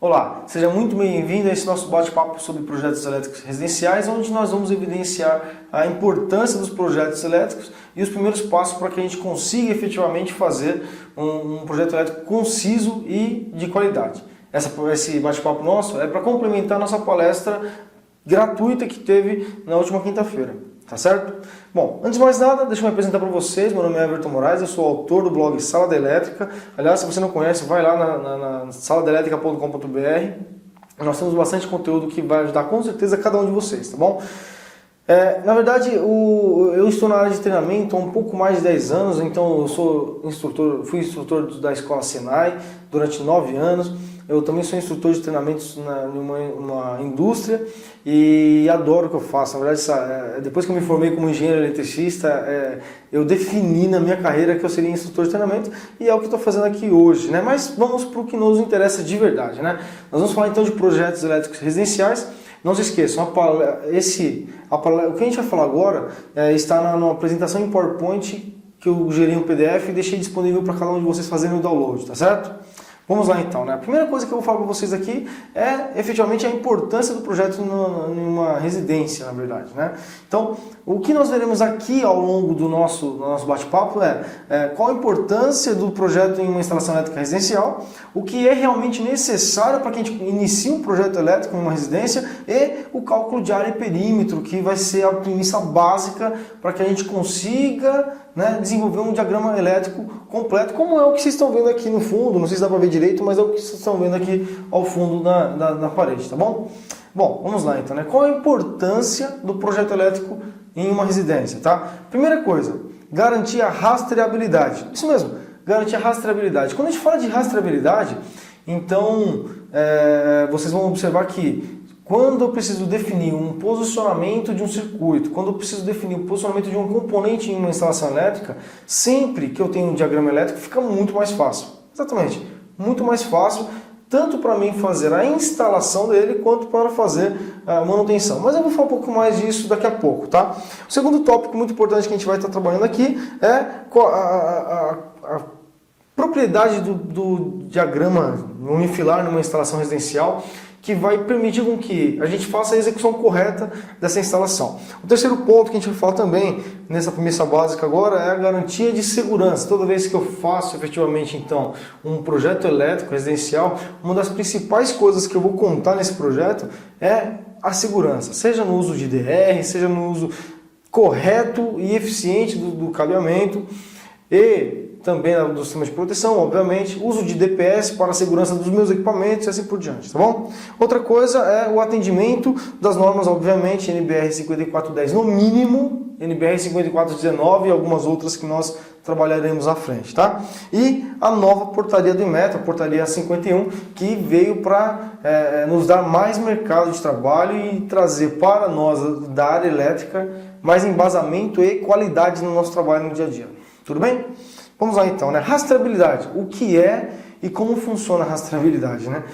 Olá, seja muito bem-vindo a esse nosso bate-papo sobre projetos elétricos residenciais, onde nós vamos evidenciar a importância dos projetos elétricos e os primeiros passos para que a gente consiga efetivamente fazer um projeto elétrico conciso e de qualidade. Esse bate-papo nosso é para complementar a nossa palestra gratuita que teve na última quinta-feira. Tá certo? Bom, antes de mais nada, deixa eu me apresentar para vocês. Meu nome é Everton Moraes, eu sou autor do blog Sala da Elétrica. Aliás, se você não conhece, vai lá na saladaelétrica.com.br. Nós temos bastante conteúdo que vai ajudar com certeza cada um de vocês, tá bom? Na verdade, eu estou na área de treinamento há um pouco mais de 10 anos, então eu fui instrutor da Escola Senai durante 9 anos. Eu também sou instrutor de treinamentos numa indústria e adoro o que eu faço. Na verdade, depois que eu me formei como engenheiro eletricista, eu defini na minha carreira que eu seria instrutor de treinamento e é o que estou fazendo aqui hoje, né? Mas vamos para o que nos interessa de verdade, né? Nós vamos falar então de projetos elétricos residenciais. Não se esqueçam, o que a gente vai falar agora está na apresentação em PowerPoint que eu gerei um PDF e deixei disponível para cada um de vocês fazerem o download, tá certo? Vamos lá então, né? A primeira coisa que eu vou falar para vocês aqui é efetivamente a importância do projeto em uma residência, na verdade, né? Então, o que nós veremos aqui ao longo do nosso bate-papo é qual a importância do projeto em uma instalação elétrica residencial, o que é realmente necessário para que a gente inicie um projeto elétrico em uma residência e o cálculo de área e perímetro, que vai ser a premissa básica para que a gente consiga, né, desenvolver um diagrama elétrico completo, como é o que vocês estão vendo aqui no fundo. Não sei se dá para ver direito, mas é o que vocês estão vendo aqui ao fundo na parede, tá bom? Bom, vamos lá então, né? Qual a importância do projeto elétrico em uma residência, tá? Primeira coisa, garantir a rastreabilidade. Isso mesmo, garantir a rastreabilidade. Quando a gente fala de rastreabilidade, então vocês vão observar que quando eu preciso definir um posicionamento de um circuito, quando eu preciso definir o posicionamento de um componente em uma instalação elétrica, sempre que eu tenho um diagrama elétrico, fica muito mais fácil. Exatamente, muito mais fácil, tanto para mim fazer a instalação dele, quanto para fazer a manutenção. Mas eu vou falar um pouco mais disso daqui a pouco, tá? O segundo tópico muito importante que a gente vai estar trabalhando aqui é a propriedade do diagrama unifilar numa instalação residencial, que vai permitir com que a gente faça a execução correta dessa instalação. O terceiro ponto que a gente vai falar também, nessa premissa básica agora, é a garantia de segurança. Toda vez que eu faço efetivamente então um projeto elétrico residencial, uma das principais coisas que eu vou contar nesse projeto é a segurança, seja no uso de DR, seja no uso correto e eficiente do cabeamento e também do sistema de proteção, obviamente, uso de DPS para a segurança dos meus equipamentos e assim por diante, tá bom? Outra coisa é o atendimento das normas, obviamente, NBR 5410 no mínimo, NBR 5419 e algumas outras que nós trabalharemos à frente, tá? E a nova portaria do INMET, a portaria 51, que veio para nos dar mais mercado de trabalho e trazer para nós da área elétrica mais embasamento e qualidade no nosso trabalho no dia a dia. Tudo bem? Vamos lá então, né? Rastreabilidade. O que é e como funciona a rastreabilidade, né?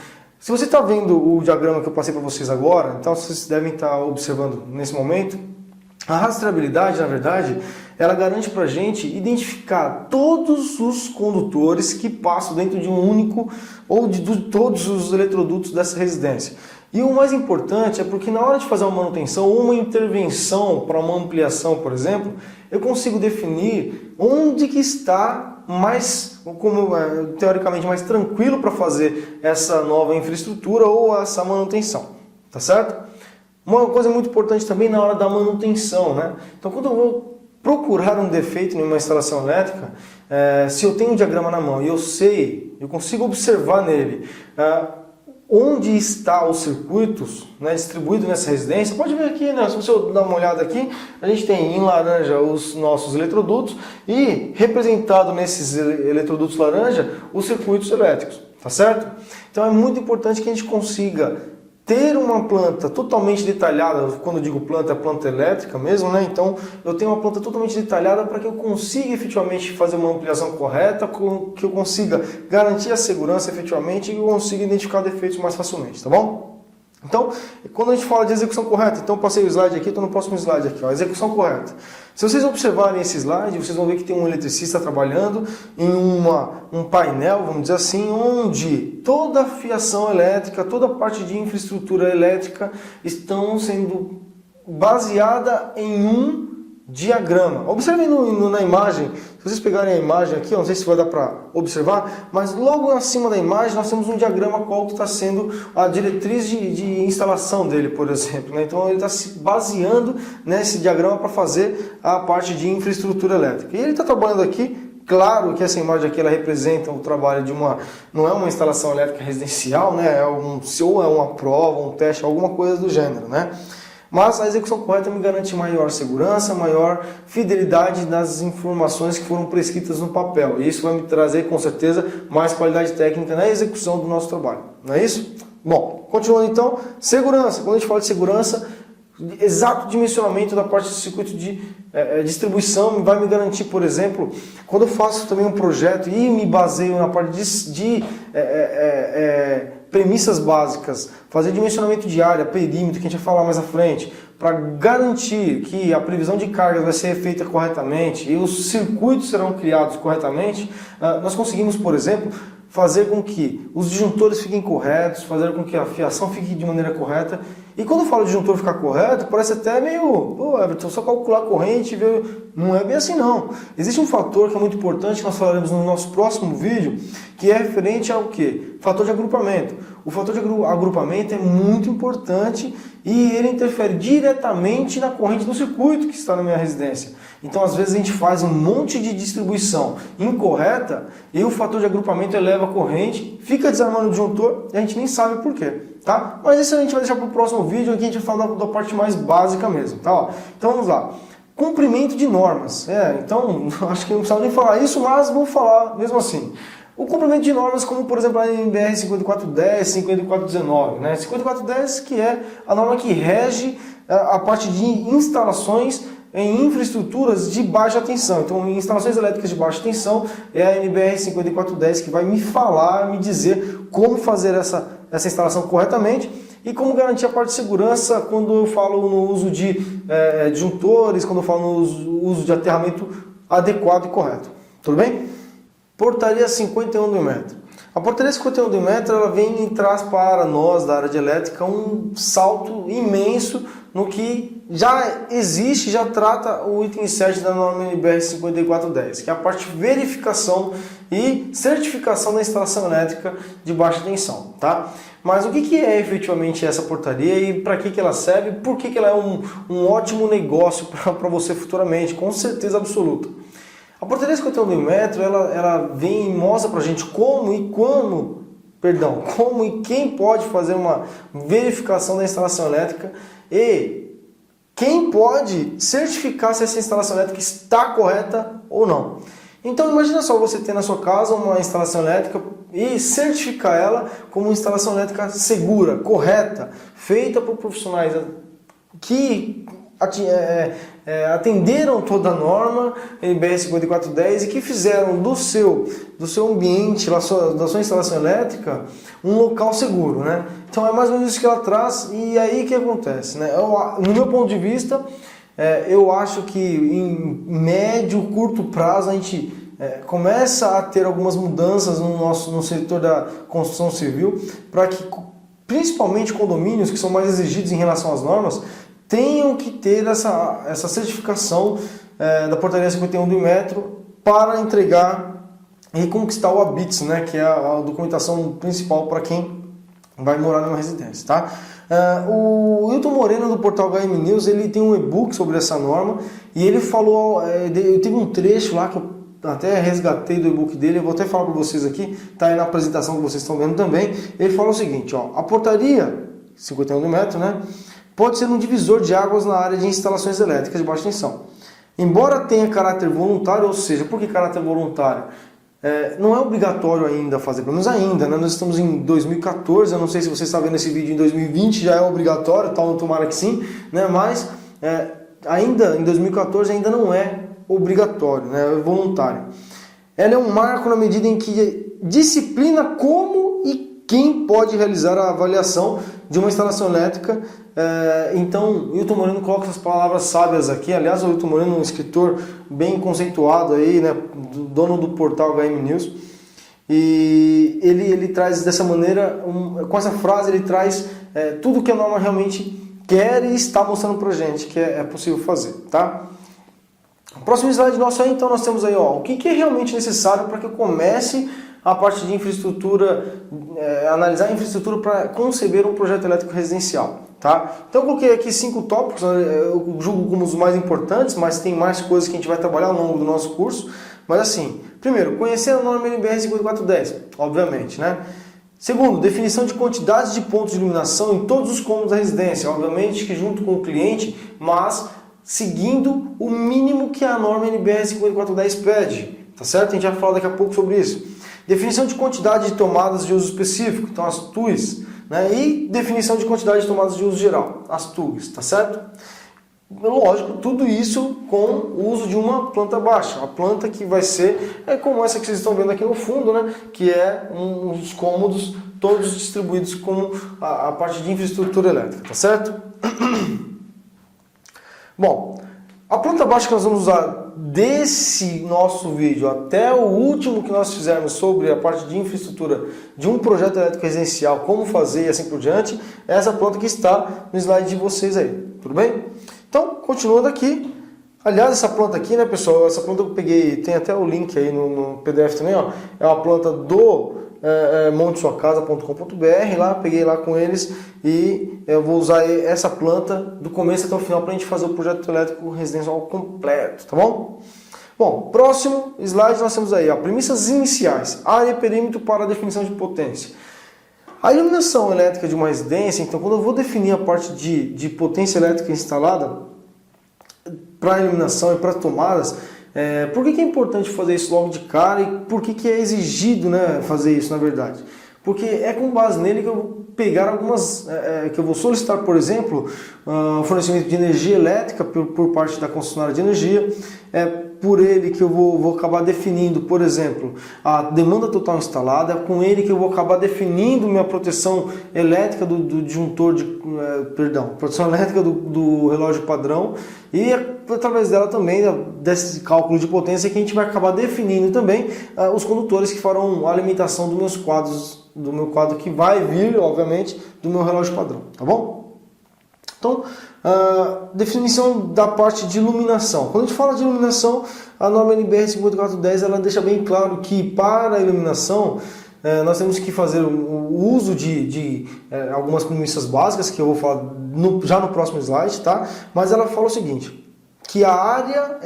Se você está vendo o diagrama que eu passei para vocês agora, então vocês devem estar observando nesse momento, a rastreabilidade, na verdade, ela garante para a gente identificar todos os condutores que passam dentro de um único ou de todos os eletrodutos dessa residência. E o mais importante é porque na hora de fazer uma manutenção ou uma intervenção para uma ampliação, por exemplo, eu consigo definir onde que está teoricamente mais tranquilo para fazer essa nova infraestrutura ou essa manutenção, tá certo? Uma coisa muito importante também na hora da manutenção, né? Então quando eu vou procurar um defeito em uma instalação elétrica, se eu tenho um diagrama na mão e eu consigo observar nele onde está os circuitos, né, distribuídos nessa residência. Pode ver aqui, né, se você dar uma olhada aqui, a gente tem em laranja os nossos eletrodutos e representado nesses eletrodutos laranja os circuitos elétricos, tá certo? Então é muito importante que a gente consiga ter uma planta totalmente detalhada. Quando eu digo planta, é planta elétrica mesmo, né? Então eu tenho uma planta totalmente detalhada para que eu consiga efetivamente fazer uma ampliação correta, que eu consiga garantir a segurança efetivamente e eu consiga identificar defeitos mais facilmente, tá bom? Então, quando a gente fala de execução correta, então eu passei o slide aqui, estou no próximo slide aqui, ó, execução correta. Se vocês observarem esse slide, vocês vão ver que tem um eletricista trabalhando em um painel, vamos dizer assim, onde toda a fiação elétrica, toda a parte de infraestrutura elétrica estão sendo baseada em um diagrama. Observem na imagem, se vocês pegarem a imagem aqui, eu não sei se vai dar para observar, mas logo acima da imagem nós temos um diagrama qual está sendo a diretriz de instalação dele, por exemplo, né? Então ele está se baseando nesse diagrama para fazer a parte de infraestrutura elétrica. E ele está trabalhando aqui. Claro que essa imagem aqui ela representa o trabalho de não é uma instalação elétrica residencial, né? Ou é uma prova, um teste, alguma coisa do gênero, né? Mas a execução correta me garante maior segurança, maior fidelidade das informações que foram prescritas no papel. E isso vai me trazer, com certeza, mais qualidade técnica na execução do nosso trabalho. Não é isso? Bom, continuando então, segurança. Quando a gente fala de segurança, exato dimensionamento da parte do circuito de distribuição vai me garantir, por exemplo, quando eu faço também um projeto e me baseio na parte de premissas básicas, fazer dimensionamento de área, perímetro, que a gente vai falar mais à frente, para garantir que a previsão de cargas vai ser feita corretamente e os circuitos serão criados corretamente, nós conseguimos, por exemplo, fazer com que os disjuntores fiquem corretos, fazer com que a fiação fique de maneira correta. E quando eu falo de disjuntor ficar correto, parece até meio, pô, Everton, só calcular a corrente e ver. Não é bem assim não. Existe um fator que é muito importante, que nós falaremos no nosso próximo vídeo, que é referente ao quê? Fator de agrupamento. O fator de agrupamento é muito importante e ele interfere diretamente na corrente do circuito que está na minha residência. Então, às vezes, a gente faz um monte de distribuição incorreta e o fator de agrupamento eleva a corrente, fica desarmando o disjuntor e a gente nem sabe por quê. Tá? Mas isso a gente vai deixar para o próximo vídeo, aqui a gente vai falar da parte mais básica mesmo. Tá? Ó, então, vamos lá. Cumprimento de normas. Então, acho que não precisa nem falar isso, mas vou falar mesmo assim. O cumprimento de normas, como por exemplo a NBR 5410, 5419, né? 5410 que é a norma que rege a parte de instalações em infraestruturas de baixa tensão. Então, em instalações elétricas de baixa tensão, é a NBR 5410 que vai me falar, me dizer como fazer essa instalação corretamente e como garantir a parte de segurança quando eu falo no uso de disjuntores, quando eu falo no uso de aterramento adequado e correto. Tudo bem? Portaria 51 do Inmetro. A portaria 51 do Inmetro ela vem e traz para nós da área de elétrica um salto imenso no que já existe, já trata o item 7 da norma NBR 5410, que é a parte de verificação e certificação da instalação elétrica de baixa tensão. Tá? Mas o que é efetivamente essa portaria e para que ela serve? Por que ela é um ótimo negócio para você futuramente? Com certeza absoluta. A portaria 51 do Inmetro, ela vem e mostra para a gente como e quem pode fazer uma verificação da instalação elétrica e quem pode certificar se essa instalação elétrica está correta ou não. Então imagina só você ter na sua casa uma instalação elétrica e certificar ela como uma instalação elétrica segura, correta, feita por profissionais que atenderam toda a norma NBR 5410 e que fizeram do seu ambiente, da sua instalação elétrica, um local seguro, né? Então é mais ou menos isso que ela traz e aí o que acontece, né? No meu ponto de vista, eu acho que em médio, curto prazo a gente começa a ter algumas mudanças no setor da construção civil para que principalmente condomínios que são mais exigidos em relação às normas tenham que ter essa certificação da portaria 51 do Inmetro para entregar e conquistar o ABITS, né, que é a documentação principal para quem vai morar numa residência. Tá? O Hilton Moreno do portal HM News ele tem um e-book sobre essa norma e ele falou, teve um trecho lá que eu até resgatei do e-book dele, eu vou até falar para vocês aqui, está aí na apresentação que vocês estão vendo também. Ele fala o seguinte, ó, a portaria 51 do Inmetro, né, pode ser um divisor de águas na área de instalações elétricas de baixa tensão. Embora tenha caráter voluntário, ou seja, por que caráter voluntário? Não é obrigatório ainda fazer, pelo menos ainda, né? Nós estamos em 2014, eu não sei se você está vendo esse vídeo em 2020, já é obrigatório, tomara que sim, né? Mas ainda em 2014 ainda não é obrigatório, né? É voluntário. Ela é um marco na medida em que disciplina como e quem pode realizar a avaliação de uma instalação elétrica. Então, Wilton Moreno coloca essas palavras sábias aqui. Aliás, o Wilton Moreno é um escritor bem conceituado aí, né, dono do portal HM News. E ele traz dessa maneira, com essa frase, ele traz tudo que a norma realmente quer e está mostrando pra gente que é possível fazer, tá? O próximo slide nosso aí, então, nós temos aí, ó, o que é realmente necessário para que eu comece a parte de infraestrutura, analisar a infraestrutura para conceber um projeto elétrico residencial, tá? Então eu coloquei aqui 5 tópicos, eu julgo como os mais importantes, mas tem mais coisas que a gente vai trabalhar ao longo do nosso curso. Mas assim, primeiro, conhecer a norma NBR 5410, obviamente, né? Segundo, definição de quantidades de pontos de iluminação em todos os cômodos da residência, obviamente que junto com o cliente, mas seguindo o mínimo que a norma NBR 5410 pede, tá certo? A gente vai falar daqui a pouco sobre isso. Definição de quantidade de tomadas de uso específico, então as TUIs, né? E definição de quantidade de tomadas de uso geral, as TUGs, tá certo? Lógico, tudo isso com o uso de uma planta baixa, a planta que vai ser como essa que vocês estão vendo aqui no fundo, né? Que é uns cômodos todos distribuídos como a parte de infraestrutura elétrica, tá certo? Bom, a planta baixa que nós vamos usar desse nosso vídeo até o último que nós fizermos sobre a parte de infraestrutura de um projeto elétrico residencial, como fazer e assim por diante, é essa planta que está no slide de vocês aí, tudo bem? Então, continuando aqui, aliás, essa planta aqui, né, pessoal, essa planta eu peguei, tem até o link aí no PDF também, ó, é uma planta do montesuacasa.com.br, lá, peguei lá com eles e eu vou usar essa planta do começo até o final para a gente fazer o projeto elétrico residencial completo, tá bom? Bom, próximo slide nós temos aí, ó, premissas iniciais, área e perímetro para a definição de potência. A iluminação elétrica de uma residência, então quando eu vou definir a parte de potência elétrica instalada para iluminação e para tomadas, por que é importante fazer isso logo de cara e por que é exigido, né, fazer isso na verdade? Porque é com base nele que eu vou pegar algumas, que eu vou solicitar, por exemplo, fornecimento de energia elétrica por parte da concessionária de energia, por ele que eu vou acabar definindo, por exemplo, a demanda total instalada, é com ele que eu vou acabar definindo minha proteção elétrica do disjuntor proteção elétrica do relógio padrão e através dela também, desse cálculo de potência, que a gente vai acabar definindo também os condutores que farão a alimentação dos meus quadros, do meu quadro que vai vir, obviamente, do meu relógio padrão, tá bom? Então, definição da parte de iluminação. Quando a gente fala de iluminação, a norma NBR 5410 ela deixa bem claro que para a iluminação nós temos que fazer o uso de algumas premissas básicas que eu vou falar já no próximo slide, tá? Mas ela fala o seguinte, que a área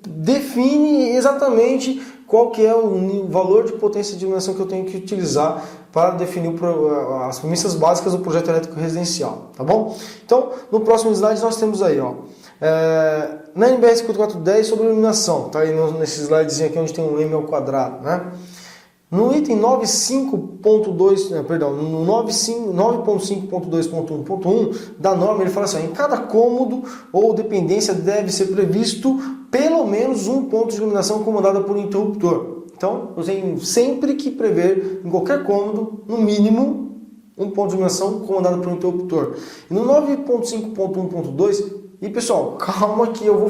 define exatamente qual que é o valor de potência de iluminação que eu tenho que utilizar para definir as premissas básicas do projeto elétrico residencial, tá bom? Então, no próximo slide nós temos aí, ó, na NBR 5410 sobre iluminação, tá aí nesse slidezinho aqui onde tem um M ao quadrado, né? No item 95.2, no 9.5.2.1.1 da norma, ele fala assim, em cada cômodo ou dependência deve ser previsto pelo menos um ponto de iluminação comandado por um interruptor. Então, eu tenho sempre que prever em qualquer cômodo, no mínimo, um ponto de iluminação comandado por um interruptor. E no 9.5.1.2, e pessoal, calma que eu vou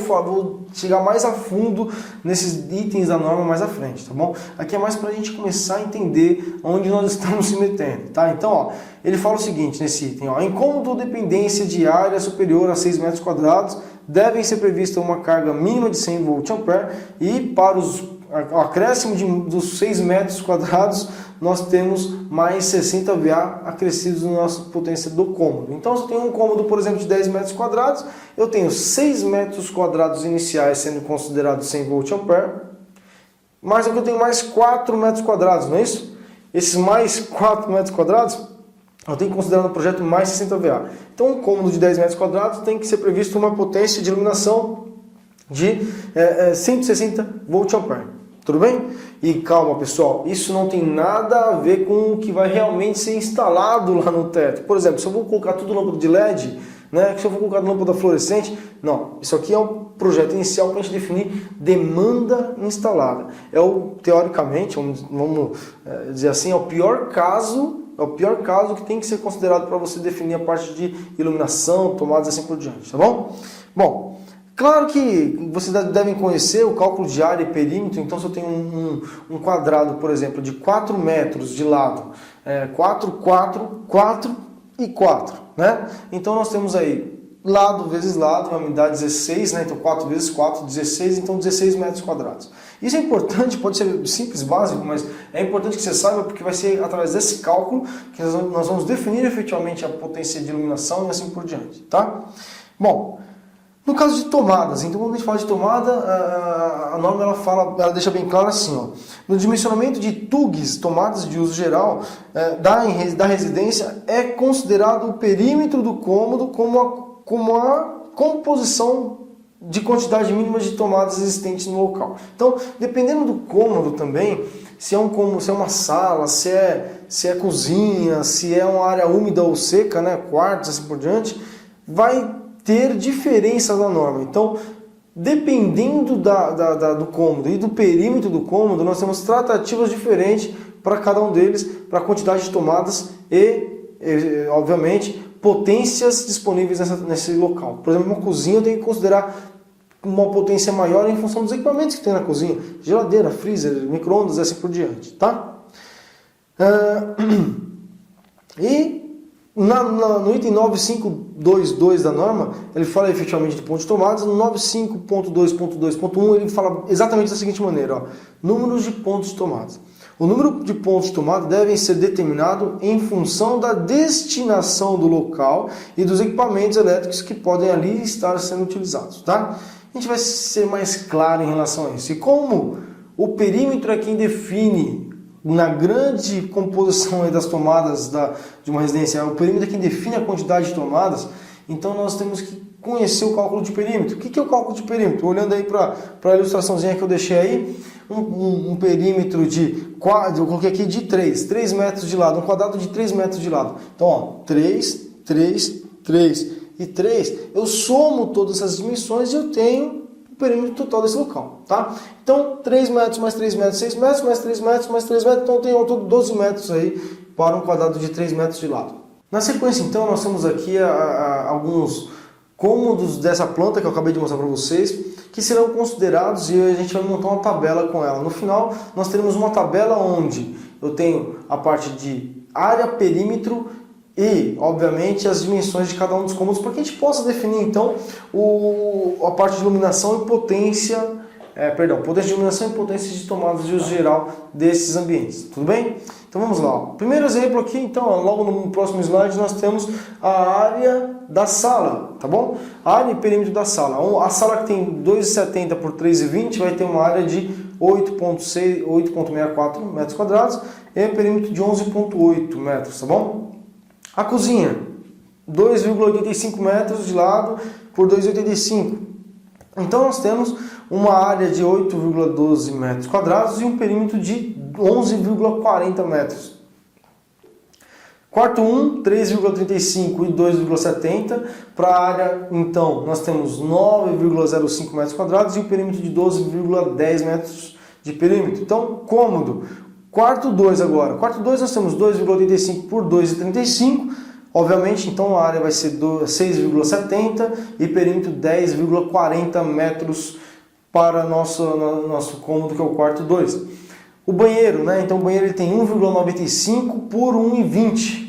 chegar mais a fundo nesses itens da norma mais à frente, tá bom? Aqui é mais para a gente começar a entender onde nós estamos se metendo, tá? Então, ó, ele fala o seguinte nesse item, ó, em cômodo ou dependência de área superior a 6 metros quadrados, devem ser prevista uma carga mínima de 100 VA e para o acréscimo dos 6 metros quadrados, nós temos mais 60 VA acrescidos na nossa potência do cômodo. Então, se eu tenho um cômodo, por exemplo, de 10 metros quadrados, eu tenho 6 metros quadrados iniciais sendo considerados 100 VA, mas aqui eu tenho mais 4 metros quadrados, não é isso? Esses mais 4 metros quadrados, eu tenho que considerar no projeto mais 60 VA. Então, um cômodo de 10 metros quadrados tem que ser previsto uma potência de iluminação de 160 VA. Tudo bem? E calma, pessoal, isso não tem nada a ver com o que vai realmente ser instalado lá no teto. Por exemplo, se eu vou colocar tudo lâmpada de LED, né, se eu vou colocar lâmpada fluorescente, não. Isso aqui é um projeto inicial para a gente definir demanda instalada. Teoricamente, vamos dizer assim, é o pior caso é o pior caso que tem que ser considerado para você definir a parte de iluminação, tomadas e assim por diante, tá bom? Bom, claro que vocês devem conhecer o cálculo de área e perímetro. Então, se eu tenho um quadrado, por exemplo, de 4 metros de lado, 4, 4, 4 e 4, né? Então, nós temos aí lado vezes lado, vai me dar 16, né? Então 4 vezes 4, 16, então 16 metros quadrados. Isso é importante, pode ser simples, básico, mas é importante que você saiba, porque vai ser através desse cálculo que nós vamos definir efetivamente a potência de iluminação e assim por diante, tá? Bom, no caso de tomadas, então quando a gente fala de tomada, a norma ela deixa bem claro assim, ó, no dimensionamento de TUGs, tomadas de uso geral, da residência, é considerado o perímetro do cômodo como a composição de quantidade mínima de tomadas existentes no local. Então, dependendo do cômodo também, se é um cômodo, se é uma sala, se é cozinha, se é uma área úmida ou seca, né, quartos, assim por diante, vai ter diferença da norma. Então, dependendo do cômodo e do perímetro do cômodo, nós temos tratativas diferentes para cada um deles, para a quantidade de tomadas e obviamente, potências disponíveis nesse local. Por exemplo, uma cozinha eu tenho que considerar uma potência maior em função dos equipamentos que tem na cozinha. Geladeira, freezer, micro-ondas e assim por diante, tá? E no item 9522 da norma, ele fala efetivamente de pontos de tomadas. No 95.2.2.1 ele fala exatamente da seguinte maneira, ó, números de pontos de tomadas. O número de pontos de tomada devem ser determinado em função da destinação do local e dos equipamentos elétricos que podem ali estar sendo utilizados, tá? A gente vai ser mais claro em relação a isso. E como o perímetro é quem define, na grande composição aí das tomadas de uma residência, o perímetro é quem define a quantidade de tomadas, então nós temos que conhecer o cálculo de perímetro. O que é o cálculo de perímetro? Olhando aí para a ilustraçãozinha que eu deixei aí, um perímetro eu coloquei aqui de 3 metros de lado, um quadrado de 3 metros de lado. Então, ó, 3, 3, 3 e 3, eu somo todas essas dimensões e eu tenho o perímetro total desse local, tá? Então, 3 metros mais 3 metros, 6 metros, mais 3 metros, mais 3 metros, então eu tenho ao todo 12 metros aí para um quadrado de 3 metros de lado. Na sequência, então, nós temos aqui alguns cômodos dessa planta que eu acabei de mostrar para vocês, que serão considerados e a gente vai montar uma tabela com ela. No final, nós teremos uma tabela onde eu tenho a parte de área, perímetro e, obviamente, as dimensões de cada um dos cômodos, para que a gente possa definir, então, a parte de iluminação e potência, potência de iluminação e potência de tomadas de uso geral desses ambientes. Tudo bem? Então vamos lá. Primeiro exemplo aqui, então, logo no próximo slide, nós temos a área da sala, tá bom? A área e perímetro da sala. A sala que tem 2,70 por 3,20 vai ter uma área de 8,64 metros quadrados e um perímetro de 11,8 metros, tá bom? A cozinha, 2,85 metros de lado por 2,85. Então nós temos uma área de 8,12 metros quadrados e um perímetro de 11,40 metros. Quarto 1, 3,35 e 2,70. Para a área, então, nós temos 9,05 metros quadrados e um perímetro de 12,10 metros de perímetro. Então, cômodo. Quarto 2 agora. Quarto 2 nós temos 2,85 por 2,35. Obviamente, então, a área vai ser 6,70 e perímetro 10,40 metros para nosso cômodo, que é o quarto 2. O banheiro, né? Então o banheiro ele tem 1,95 por 1,20.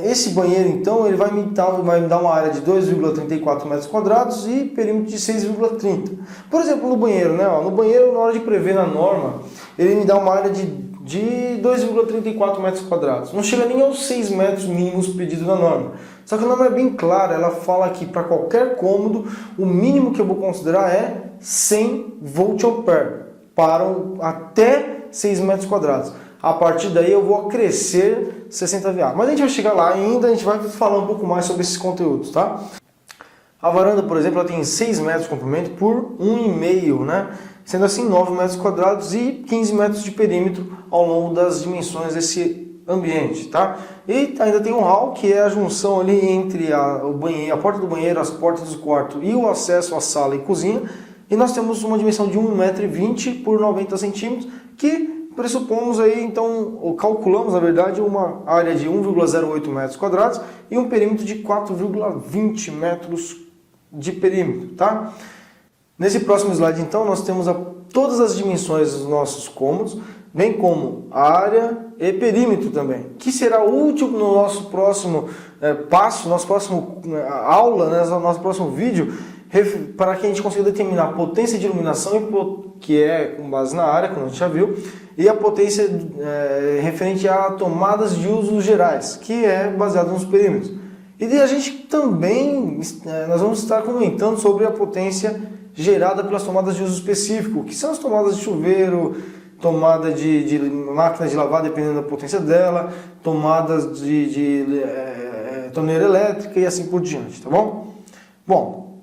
Esse banheiro, então, ele vai me dar uma área de 2,34 metros quadrados e perímetro de 6,30. Por exemplo, no banheiro, né? No banheiro, na hora de prever na norma, ele me dá uma área de 2,34 metros quadrados. Não chega nem aos 6 metros mínimos pedidos na norma. Só que a norma é bem clara, ela fala que para qualquer cômodo, o mínimo que eu vou considerar é 100 volt-ampere, para até 6 metros quadrados. A partir daí eu vou acrescer 60 VA. Mas a gente vai chegar lá ainda, a gente vai falar um pouco mais sobre esses conteúdos, tá? A varanda, por exemplo, ela tem 6 metros de comprimento por 1,5, né? Sendo assim 9 metros quadrados e 15 metros de perímetro ao longo das dimensões desse ambiente, tá? E ainda tem um hall, que é a junção ali entre a porta do banheiro, as portas do quarto e o acesso à sala e cozinha. E nós temos uma dimensão de 1,20 m por 90 cm, que pressupomos aí, então, ou calculamos, na verdade, uma área de 1,08 metros quadrados e um perímetro de 4,20 metros de perímetro, tá? Nesse próximo slide, então, nós temos todas as dimensões dos nossos cômodos, bem como área e perímetro também, que será útil no nosso próximo passo, nosso próximo aula, né, nosso próximo vídeo, para que a gente consiga determinar a potência de iluminação, que é com base na área, como a gente já viu, e a potência referente a tomadas de usos gerais, que é baseado nos perímetros. E a gente também, nós vamos estar comentando sobre a potência gerada pelas tomadas de uso específico, que são as tomadas de chuveiro, tomada de máquina de lavar, dependendo da potência dela, tomadas de torneira elétrica e assim por diante, tá bom? Bom,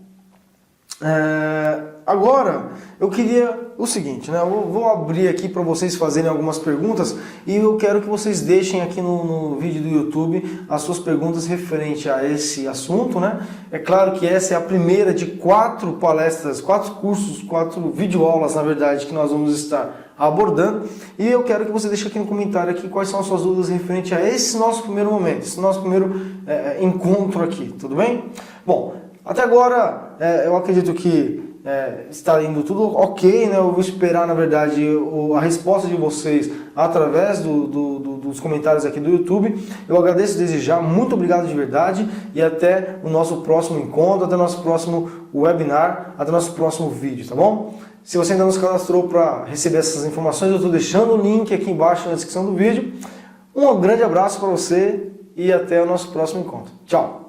agora eu queria o seguinte, né? Eu vou abrir aqui para vocês fazerem algumas perguntas e eu quero que vocês deixem aqui no vídeo do YouTube as suas perguntas referente a esse assunto, né? É claro que essa é a primeira de 4 palestras, 4 cursos, 4 videoaulas, na verdade, que nós vamos estar abordando, e eu quero que você deixe aqui no comentário aqui quais são as suas dúvidas referente a esse nosso primeiro momento, esse nosso primeiro encontro aqui, tudo bem? Bom, até agora eu acredito que está indo tudo ok, né? Eu vou esperar, na verdade, a resposta de vocês através dos comentários aqui do YouTube. Eu agradeço desde já, muito obrigado de verdade, e até o nosso próximo encontro, até o nosso próximo webinar, até o nosso próximo vídeo, tá bom? Se você ainda não se cadastrou para receber essas informações, eu estou deixando o link aqui embaixo na descrição do vídeo. Um grande abraço para você e até o nosso próximo encontro. Tchau!